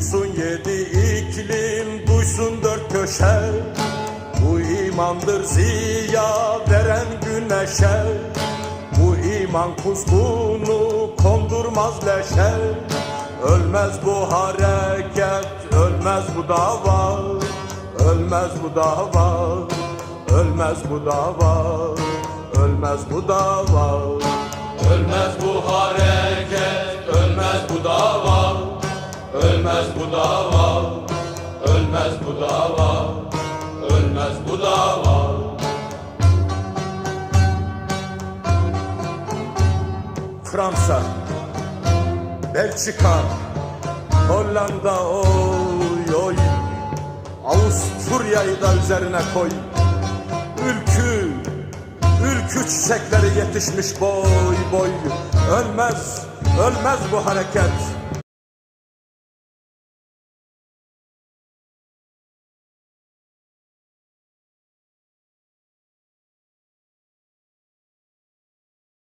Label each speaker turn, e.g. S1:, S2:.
S1: Duysun yedi iklim, duysun dört köşe. Bu imandır ziya veren güneşe. Bu iman kuzgunu kondurmaz leşe. Ölmez bu hareket, ölmez bu dava. Ölmez bu dava, ölmez bu dava. Ölmez bu dava.
S2: Ölmez bu hareket, ölmez bu dava. Ölmez bu dava, ölmez bu dava. Ölmez bu dava.
S1: Fransa, Belçika, Hollanda, oy oy. Avusturya'yı da üzerine koy. Ülkü çiçekleri yetişmiş boy boy. Ölmez, ölmez bu hareket.